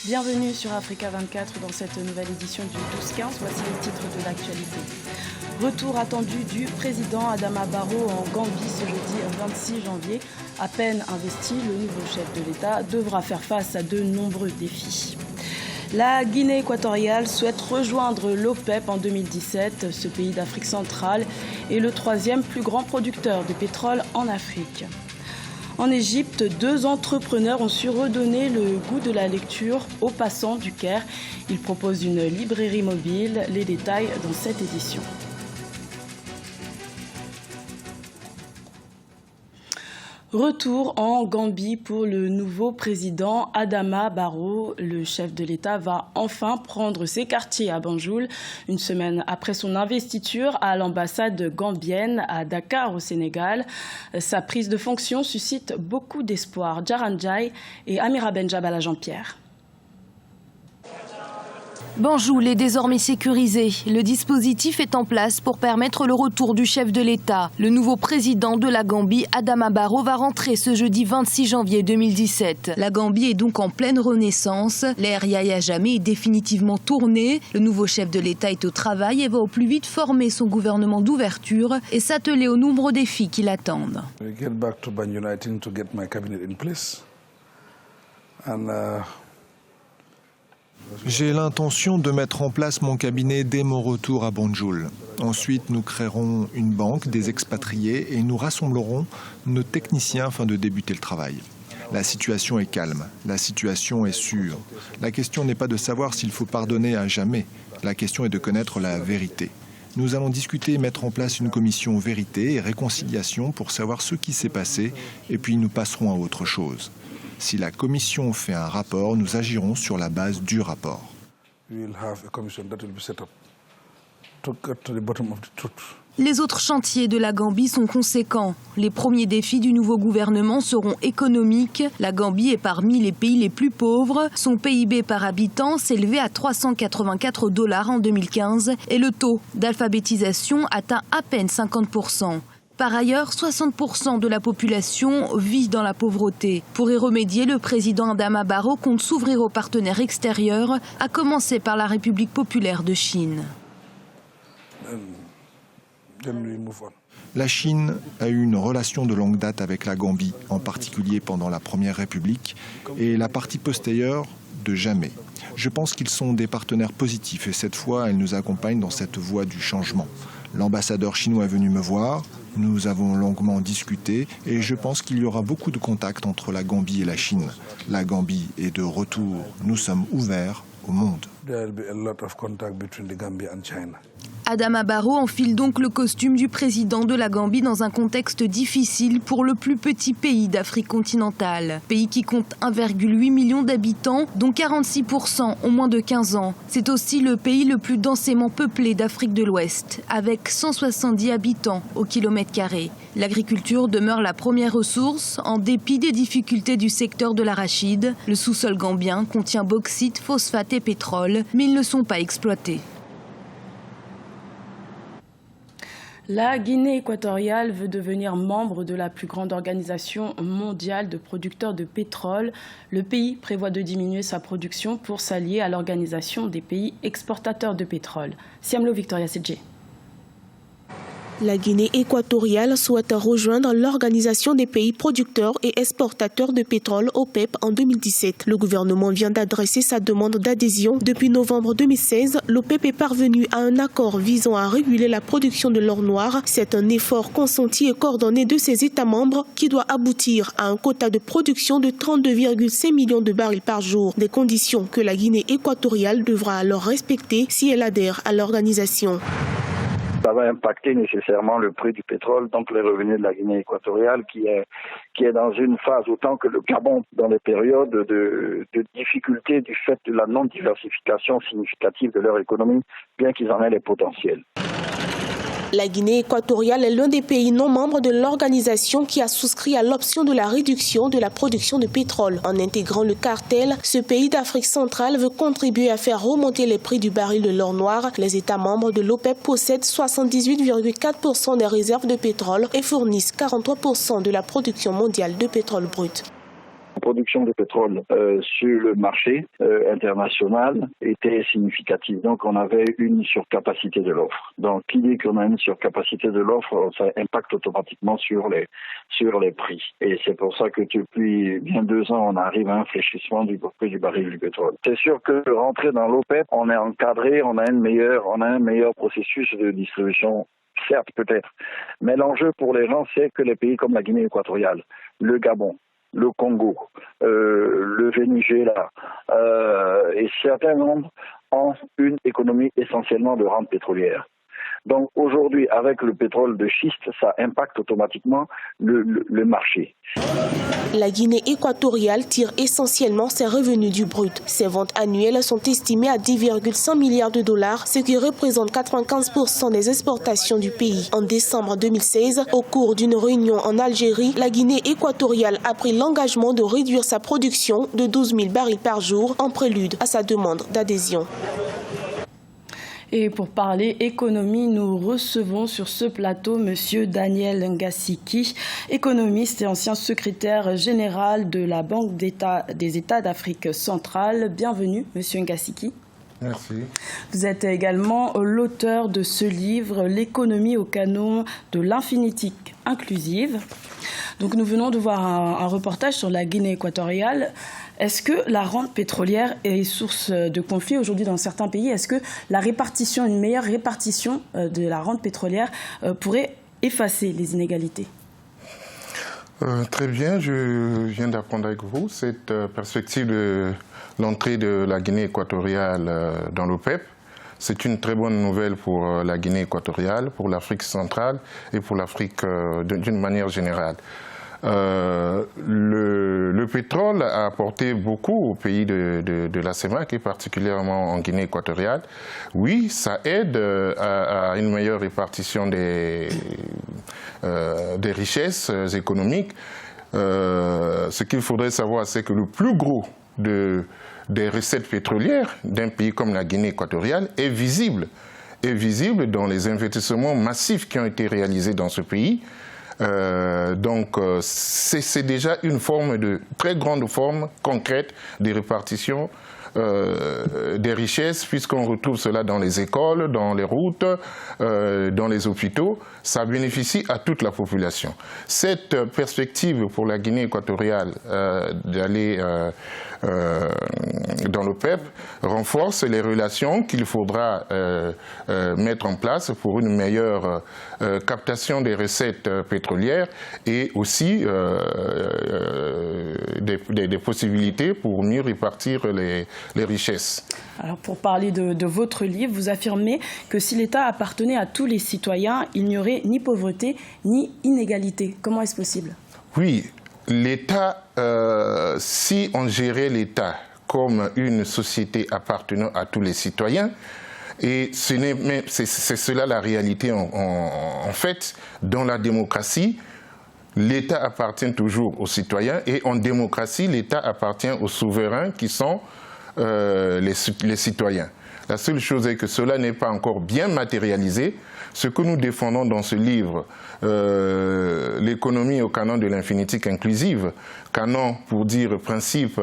Bienvenue sur Africa 24 dans cette nouvelle édition du 12-15. Voici les titres de l'actualité. Retour attendu du président Adama Barrow en Gambie ce jeudi 26 janvier. À peine investi, le nouveau chef de l'État devra faire face à de nombreux défis. La Guinée équatoriale souhaite rejoindre l'OPEP en 2017. Ce pays d'Afrique centrale est le troisième plus grand producteur de pétrole en Afrique. En Égypte, 2 entrepreneurs ont su redonner le goût de la lecture aux passants du Caire. Ils proposent une librairie mobile. Les détails dans cette édition. Retour en Gambie pour le nouveau président Adama Barrow. Le chef de l'État va enfin prendre ses quartiers à Banjul, une semaine après son investiture à l'ambassade gambienne à Dakar au Sénégal. Sa prise de fonction suscite beaucoup d'espoir. Djaranjai et Amira Benjabala Jean-Pierre. Banjul est désormais sécurisé. Le dispositif est en place pour permettre le retour du chef de l'État. Le nouveau président de la Gambie, Adama Barrow, va rentrer ce jeudi 26 janvier 2017. La Gambie est donc en pleine renaissance. L'ère Yahya Jammeh est définitivement tournée. Le nouveau chef de l'État est au travail et va au plus vite former son gouvernement d'ouverture et s'atteler aux nombreux défis qui l'attendent. J'ai l'intention de mettre en place mon cabinet dès mon retour à Banjul. Ensuite, nous créerons une banque des expatriés et nous rassemblerons nos techniciens afin de débuter le travail. La situation est calme, la situation est sûre. La question n'est pas de savoir s'il faut pardonner à Jammeh, la question est de connaître la vérité. Nous allons discuter et mettre en place une commission vérité et réconciliation pour savoir ce qui s'est passé et puis nous passerons à autre chose. Si la commission fait un rapport, nous agirons sur la base du rapport. Les autres chantiers de la Gambie sont conséquents. Les premiers défis du nouveau gouvernement seront économiques. La Gambie est parmi les pays les plus pauvres. Son PIB par habitant s'élevait à $384 en 2015 et le taux d'alphabétisation atteint à peine 50%. Par ailleurs, 60% de la population vit dans la pauvreté. Pour y remédier, le président Adama Barrow compte s'ouvrir aux partenaires extérieurs, à commencer par la République populaire de Chine. La Chine a eu une relation de longue date avec la Gambie, en particulier pendant la Première République et la partie postérieure de Jammeh. Je pense qu'ils sont des partenaires positifs et cette fois, ils nous accompagnent dans cette voie du changement. L'ambassadeur chinois est venu me voir, nous avons longuement discuté et je pense qu'il y aura beaucoup de contacts entre la Gambie et la Chine. La Gambie est de retour, nous sommes ouverts au monde. Adama Barrow enfile donc le costume du président de la Gambie dans un contexte difficile pour le plus petit pays d'Afrique continentale. Pays qui compte 1,8 million d'habitants, dont 46% ont moins de 15 ans. C'est aussi le pays le plus densément peuplé d'Afrique de l'Ouest, avec 170 habitants au kilomètre carré. L'agriculture demeure la première ressource, en dépit des difficultés du secteur de l'arachide. Le sous-sol gambien contient bauxite, phosphate et pétrole, mais ils ne sont pas exploités. La Guinée équatoriale veut devenir membre de la plus grande organisation mondiale de producteurs de pétrole. Le pays prévoit de diminuer sa production pour s'allier à l'organisation des pays exportateurs de pétrole. Siamlo Victoria CG. La Guinée équatoriale souhaite rejoindre l'Organisation des pays producteurs et exportateurs de pétrole OPEP en 2017. Le gouvernement vient d'adresser sa demande d'adhésion. Depuis novembre 2016, l'OPEP est parvenu à un accord visant à réguler la production de l'or noir. C'est un effort consenti et coordonné de ses États membres qui doit aboutir à un quota de production de 32,5 millions de barils par jour. Des conditions que la Guinée équatoriale devra alors respecter si elle adhère à l'organisation. Ça va impacter nécessairement le prix du pétrole, donc les revenus de la Guinée équatoriale qui est dans une phase autant que le Gabon dans les périodes de difficulté du fait de la non-diversification significative de leur économie, bien qu'ils en aient les potentiels. La Guinée équatoriale est l'un des pays non membres de l'organisation qui a souscrit à l'option de la réduction de la production de pétrole. En intégrant le cartel, ce pays d'Afrique centrale veut contribuer à faire remonter les prix du baril de l'or noir. Les États membres de l'OPEP possèdent 78,4% des réserves de pétrole et fournissent 43% de la production mondiale de pétrole brut. production de pétrole sur le marché international était significative. Donc on avait une surcapacité de l'offre. Donc qui dit qu'on a une surcapacité de l'offre, ça impacte automatiquement sur les prix. Et c'est pour ça que depuis bien 2 ans, on arrive à un fléchissement du prix du baril du pétrole. C'est sûr que rentrer dans l'OPEP, on est encadré, on a un meilleur processus de distribution. Certes, peut-être. Mais l'enjeu pour les gens, c'est que les pays comme la Guinée équatoriale, le Gabon, le Congo, le Venezuela et certains nombres ont une économie essentiellement de rente pétrolière. Donc aujourd'hui, avec le pétrole de schiste, ça impacte automatiquement le marché. La Guinée équatoriale tire essentiellement ses revenus du brut. Ses ventes annuelles sont estimées à 10,5 milliards de dollars, ce qui représente 95% des exportations du pays. En décembre 2016, au cours d'une réunion en Algérie, la Guinée équatoriale a pris l'engagement de réduire sa production de 12 000 barils par jour en prélude à sa demande d'adhésion. Et pour parler économie, nous recevons sur ce plateau M. Daniel Ngassiki, économiste et ancien secrétaire général de la Banque des États d'Afrique centrale. Bienvenue, M. Ngassiki. Merci. Vous êtes également l'auteur de ce livre, L'économie au canon de l'infinitique inclusive. Donc nous venons de voir un reportage sur la Guinée équatoriale. Est-ce que la rente pétrolière est source de conflits aujourd'hui dans certains pays? Est-ce que une meilleure répartition de la rente pétrolière pourrait effacer les inégalités? Très bien, je viens d'apprendre avec vous cette perspective de l'entrée de la Guinée équatoriale dans l'OPEP. C'est une très bonne nouvelle pour la Guinée équatoriale, pour l'Afrique centrale et pour l'Afrique d'une manière générale. Le pétrole a apporté beaucoup au pays de la CEMAC et particulièrement en Guinée équatoriale. Oui, ça aide à une meilleure répartition des richesses économiques. Ce qu'il faudrait savoir, c'est que le plus gros des recettes pétrolières d'un pays comme la Guinée équatoriale est visible dans les investissements massifs qui ont été réalisés dans ce pays. Donc c'est déjà une très grande forme concrète de répartition des richesses, puisqu'on retrouve cela dans les écoles, dans les routes, dans les hôpitaux. Ça bénéficie à toute la population. Cette perspective pour la Guinée équatoriale d'aller dans l'OPEP renforce les relations qu'il faudra mettre en place pour une meilleure captation des recettes pétrolières et aussi des possibilités pour mieux répartir les richesses. Alors pour parler de votre livre, vous affirmez que si l'État appartenait à tous les citoyens, il n'y aurait ni pauvreté ni inégalité. Comment est-ce possible? Oui, l'État, si on gérait l'État comme une société appartenant à tous les citoyens, et c'est cela la réalité en fait, dans la démocratie, l'État appartient toujours aux citoyens et en démocratie, l'État appartient aux souverains qui sont les citoyens. La seule chose est que cela n'est pas encore bien matérialisé. Ce que nous défendons dans ce livre, l'économie au canon de l'infinitique inclusive, canon pour dire principe,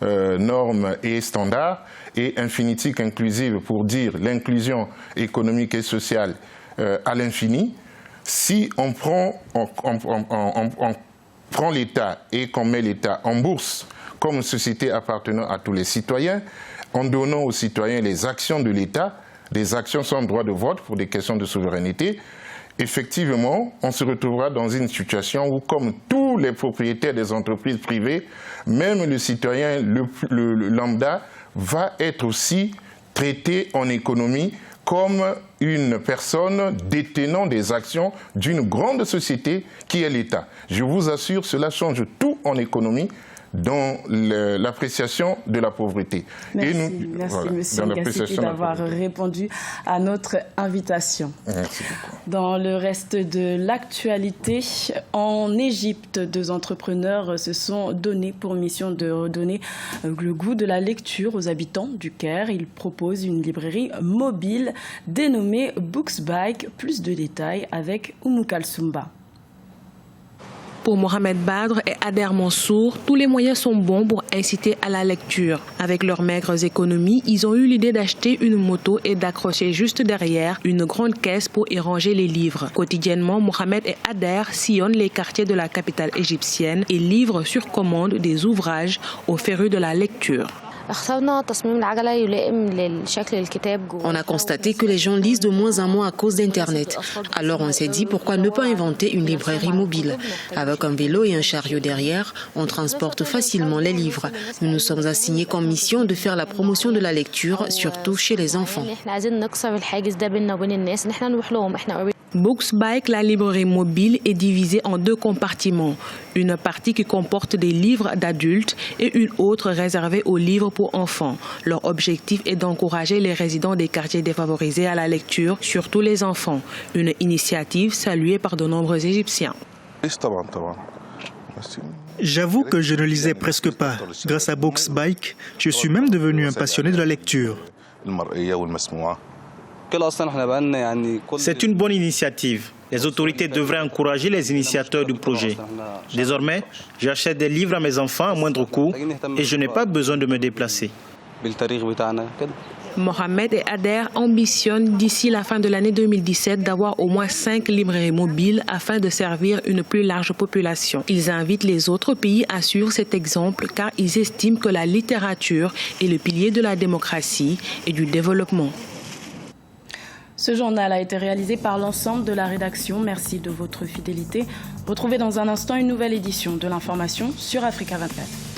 normes et standards, et infinitique inclusive pour dire l'inclusion économique et sociale à l'infini. Si on prend l'État et qu'on met l'État en bourse comme une société appartenant à tous les citoyens, en donnant aux citoyens les actions de l'État, des actions sans droit de vote pour des questions de souveraineté, effectivement, on se retrouvera dans une situation où, comme tous les propriétaires des entreprises privées, même le citoyen le lambda va être aussi traité en économie comme une personne détenant des actions d'une grande société qui est l'État. Je vous assure, cela change tout en économie dans l'appréciation de la pauvreté. Merci, Monsieur Ngassiki, d'avoir répondu à notre invitation. Merci beaucoup. Dans le reste de l'actualité, en Égypte, 2 entrepreneurs se sont donnés pour mission de redonner le goût de la lecture aux habitants du Caire. Ils proposent une librairie mobile dénommée Books Bike. Plus de détails avec Oumou Kalsoumba. Pour Mohamed Badr et Ader Mansour, tous les moyens sont bons pour inciter à la lecture. Avec leurs maigres économies, ils ont eu l'idée d'acheter une moto et d'accrocher juste derrière une grande caisse pour y ranger les livres. Quotidiennement, Mohamed et Ader sillonnent les quartiers de la capitale égyptienne et livrent sur commande des ouvrages aux férus de la lecture. On a constaté que les gens lisent de moins en moins à cause d'Internet. Alors on s'est dit pourquoi ne pas inventer une librairie mobile. Avec un vélo et un chariot derrière, on transporte facilement les livres. Nous nous sommes assignés comme mission de faire la promotion de la lecture, surtout chez les enfants. Booksbike, la librairie mobile, est divisée en 2 compartiments. Une partie qui comporte des livres d'adultes et une autre réservée aux livres pour enfants. Leur objectif est d'encourager les résidents des quartiers défavorisés à la lecture, surtout les enfants. Une initiative saluée par de nombreux Égyptiens. J'avoue que je ne lisais presque pas. Grâce à Booksbike, je suis même devenu un passionné de la lecture. C'est une bonne initiative. Les autorités devraient encourager les initiateurs du projet. Désormais, j'achète des livres à mes enfants à moindre coût et je n'ai pas besoin de me déplacer. Mohamed et Ader ambitionnent d'ici la fin de l'année 2017 d'avoir au moins 5 librairies mobiles afin de servir une plus large population. Ils invitent les autres pays à suivre cet exemple car ils estiment que la littérature est le pilier de la démocratie et du développement. Ce journal a été réalisé par l'ensemble de la rédaction. Merci de votre fidélité. Retrouvez dans un instant une nouvelle édition de l'information sur Africa 24.